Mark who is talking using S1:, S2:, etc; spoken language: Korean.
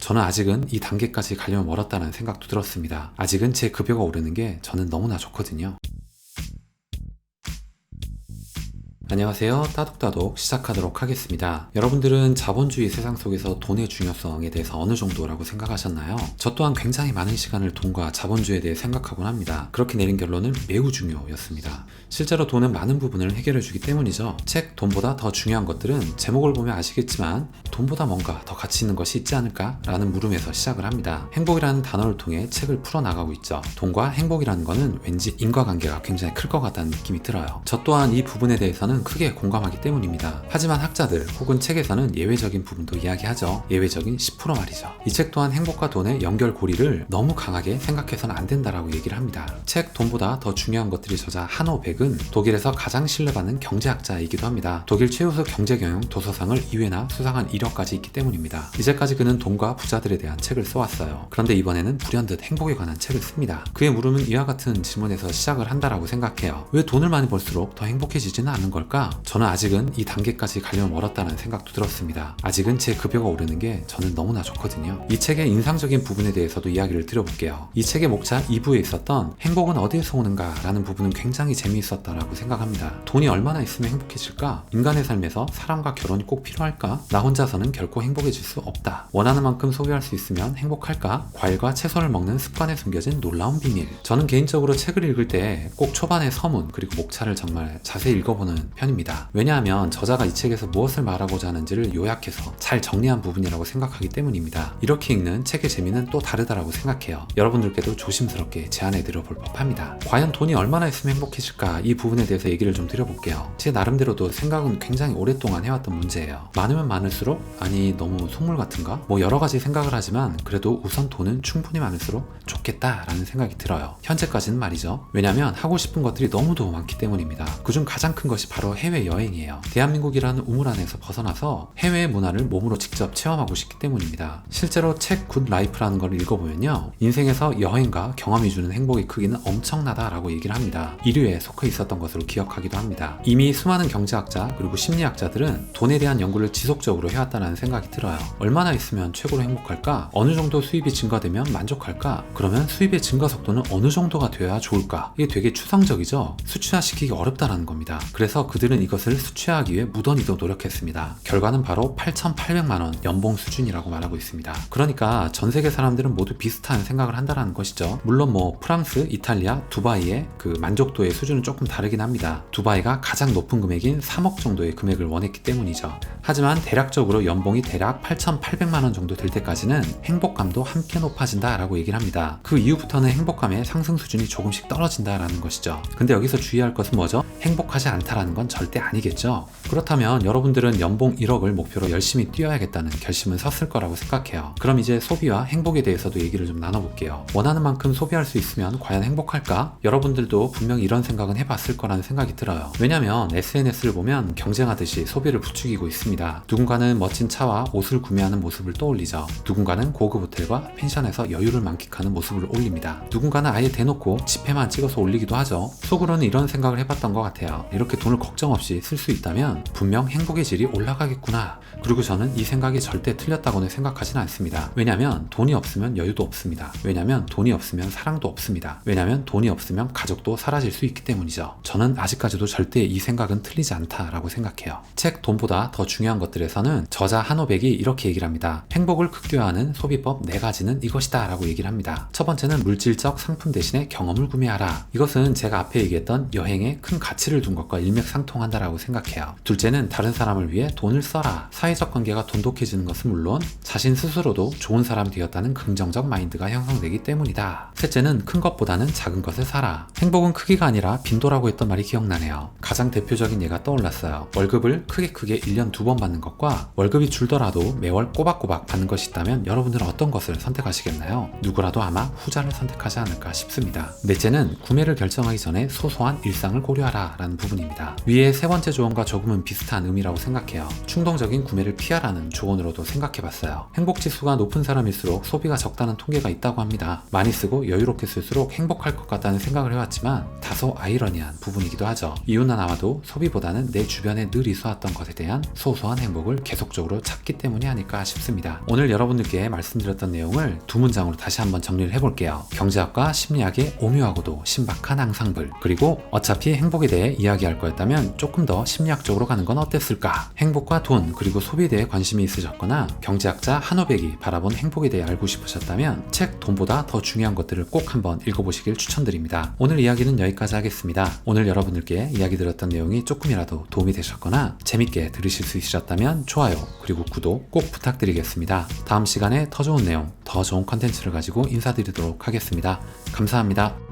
S1: 저는 아직은 이 단계까지 가려면 멀었다는 생각도 들었습니다. 아직은 제 급여가 오르는 게 저는 너무나 좋거든요. 안녕하세요. 따독따독 시작하도록 하겠습니다. 여러분들은 자본주의 세상 속에서 돈의 중요성에 대해서 어느 정도라고 생각하셨나요? 저 또한 굉장히 많은 시간을 돈과 자본주의에 대해 생각하곤 합니다. 그렇게 내린 결론은 매우 중요였습니다. 실제로 돈은 많은 부분을 해결해주기 때문이죠. 책 돈보다 더 중요한 것들은 제목을 보면 아시겠지만 돈보다 뭔가 더 가치 있는 것이 있지 않을까? 라는 물음에서 시작을 합니다. 행복이라는 단어를 통해 책을 풀어나가고 있죠. 돈과 행복이라는 거는 왠지 인과관계가 굉장히 클 것 같다는 느낌이 들어요. 저 또한 이 부분에 대해서는 크게 공감하기 때문입니다. 하지만 학자들 혹은 책에서는 예외적인 부분도 이야기하죠. 예외적인 10% 말이죠. 이 책 또한 행복과 돈의 연결고리를 너무 강하게 생각해서는 안 된다라고 얘기를 합니다. 책 돈보다 더 중요한 것들이 저자 하노 백은 독일에서 가장 신뢰받는 경제학자이기도 합니다. 독일 최우수 경제경영 도서상을 2회나 수상한 이력까지 있기 때문입니다. 이제까지 그는 돈과 부자들에 대한 책을 써왔어요. 그런데 이번에는 불현듯 행복에 관한 책을 씁니다. 그의 물음은 이와 같은 질문에서 시작을 한다라고 생각해요. 왜 돈을 많이 벌수록 더 행복해지지는 않는 걸까? 저는 아직은 이 단계까지 가려면 멀었다는 생각도 들었습니다. 아직은 제 급여가 오르는 게 저는 너무나 좋거든요. 이 책의 인상적인 부분에 대해서도 이야기를 드려볼게요. 이 책의 목차 2부에 있었던 행복은 어디에서 오는가 라는 부분은 굉장히 재미있었다라고 생각합니다. 돈이 얼마나 있으면 행복해질까? 인간의 삶에서 사람과 결혼이 꼭 필요할까? 나 혼자서는 결코 행복해질 수 없다. 원하는 만큼 소비할 수 있으면 행복할까? 과일과 채소를 먹는 습관에 숨겨진 놀라운 비밀. 저는 개인적으로 책을 읽을 때 꼭 초반의 서문 그리고 목차를 정말 자세히 읽어보는 편입니다. 왜냐하면 저자가 이 책에서 무엇을 말하고자 하는지를 요약해서 잘 정리한 부분이라고 생각하기 때문입니다. 이렇게 읽는 책의 재미는 또 다르다라고 생각해요. 여러분들께도 조심스럽게 제안해드려 볼 법합니다. 과연 돈이 얼마나 있으면 행복해질까? 이 부분에 대해서 얘기를 좀 드려볼게요. 제 나름대로도 생각은 굉장히 오랫동안 해왔던 문제예요. 많으면 많을수록? 아니 너무 속물 같은가? 뭐 여러 가지 생각을 하지만 그래도 우선 돈은 충분히 많을수록 좋겠다라는 생각이 들어요. 현재까지는 말이죠. 왜냐면 하고 싶은 것들이 너무도 많기 때문입니다. 그중 가장 큰 것이 바로 해외여행이에요. 대한민국이라는 우물 안에서 벗어나서 해외의 문화를 몸으로 직접 체험하고 싶기 때문입니다. 실제로 책 굿 라이프라는 걸 읽어보면요. 인생에서 여행과 경험이 주는 행복의 크기는 엄청나다라고 얘기를 합니다. 1위에 속해 있었던 것으로 기억하기도 합니다. 이미 수많은 경제학자 그리고 심리학자들은 돈에 대한 연구를 지속적으로 해왔다는 생각이 들어요. 얼마나 있으면 최고로 행복할까? 어느 정도 수입이 증가되면 만족할까? 그러면 수입의 증가 속도는 어느 정도가 되어야 좋을까? 이게 되게 추상적이죠? 수치화시키기 어렵다라는 겁니다. 그래서 그들은 이것을 수치화하기 위해 무던히도 노력했습니다. 결과는 바로 8,800만 원 연봉 수준이라고 말하고 있습니다. 그러니까 전 세계 사람들은 모두 비슷한 생각을 한다는 것이죠. 물론 뭐 프랑스, 이탈리아, 두바이의 그 만족도의 수준은 조금 다르긴 합니다. 두바이가 가장 높은 금액인 3억 정도의 금액을 원했기 때문이죠. 하지만 대략적으로 연봉이 대략 8,800만 원 정도 될 때까지는 행복감도 함께 높아진다라고 얘기를 합니다. 그 이후부터는 행복감의 상승 수준이 조금씩 떨어진다라는 것이죠. 근데 여기서 주의할 것은 뭐죠? 행복하지 않다라는 건 절대 아니겠죠. 그렇다면 여러분들은 연봉 1억을 목표로 열심히 뛰어야겠다는 결심은 섰을 거라고 생각해요. 그럼 이제 소비와 행복에 대해서도 얘기를 좀 나눠볼게요. 원하는 만큼 소비할 수 있으면 과연 행복할까? 여러분들도 분명히 이런 생각은 해봤을 거라는 생각이 들어요. 왜냐면 SNS를 보면 경쟁하듯이 소비를 부추기고 있습니다. 누군가는 멋진 차와 옷을 구매하는 모습을 떠올리죠. 누군가는 고급 호텔과 펜션에서 여유를 만끽하는 모습을 올립니다. 누군가는 아예 대놓고 지폐만 찍어서 올리기도 하죠. 속으로는 이런 생각을 해봤던 것 같아요. 이렇게 돈을 걱정 없이 쓸 수 있다면 분명 행복의 질이 올라가겠구나. 그리고 저는 이 생각이 절대 틀렸다고는 생각하지는 않습니다. 왜냐면 돈이 없으면 여유도 없습니다. 왜냐면 돈이 없으면 사랑도 없습니다. 왜냐면 돈이 없으면 가족도 사라질 수 있기 때문이죠. 저는 아직까지도 절대 이 생각은 틀리지 않다라고 생각해요. 책 돈보다 더 중요한 것들에서는 저자 하노 백이 이렇게 얘기를 합니다. 행복을 극대화하는 소비법 4가지는 이것이다 라고 얘기를 합니다. 첫 번째는 물질적 상품 대신에 경험을 구매하라. 이것은 제가 앞에 얘기했던 여행에 큰 가치를 둔 것과 일맥상통한다라고 생각해요. 둘째는 다른 사람을 위해 돈을 써라. 사회적 관계가 돈독해지는 것은 물론 자신 스스로도 좋은 사람이 되었다는 긍정적 마인드가 형성되기 때문이다. 셋째는 큰 것보다는 작은 것을 사라. 행복은 크기가 아니라 빈도라고 했던 말이 기억나네요. 가장 대표적인 예가 떠올랐어요. 월급을 크게 1년 2번 받는 것과 월급이 줄더라도 매월 꼬박꼬박 받는 것이 있다면 여러분들은 어떤 것을 선택하시겠나요? 누구라도 아마 후자를 선택하지 않을까 싶습니다. 넷째는 구매를 결정하기 전에 소소한 일상을 고려하라 라는 부분입니다. 위의 세 번째 조언과 조금은 비슷한 의미라고 생각해요. 충동적인 구매를 피하라는 조언으로도 생각해봤어요. 행복지수가 높은 사람일수록 소비가 적다는 통계가 있다고 합니다. 많이 쓰고 여유롭게 쓸수록 행복할 것 같다는 생각을 해왔지만 다소 아이러니한 부분이기도 하죠. 이유는 아마도 소비보다는 내 주변에 늘 있어왔던 것에 대한 소소한 소소한 행복을 계속적으로 찾기 때문이 아닐까 싶습니다. 오늘 여러분들께 말씀드렸던 내용을 두 문장으로 다시 한번 정리를 해볼게요. 경제학과 심리학의 오묘하고도 신박한 앙상블, 그리고 어차피 행복에 대해 이야기할 거였다면 조금 더 심리학적으로 가는 건 어땠을까? 행복과 돈, 그리고 소비에 대해 관심이 있으셨거나 경제학자 한호백이 바라본 행복에 대해 알고 싶으셨다면 책 돈보다 더 중요한 것들을 꼭 한번 읽어보시길 추천드립니다. 오늘 이야기는 여기까지 하겠습니다. 오늘 여러분들께 이야기 드렸던 내용이 조금이라도 도움이 되셨거나 재밌게 들으실 수 있으셨다면 좋아요, 그리고 구독 꼭 부탁드리겠습니다. 다음 시간에 더 좋은 내용, 더 좋은 컨텐츠를 가지고 인사드리도록 하겠습니다. 감사합니다.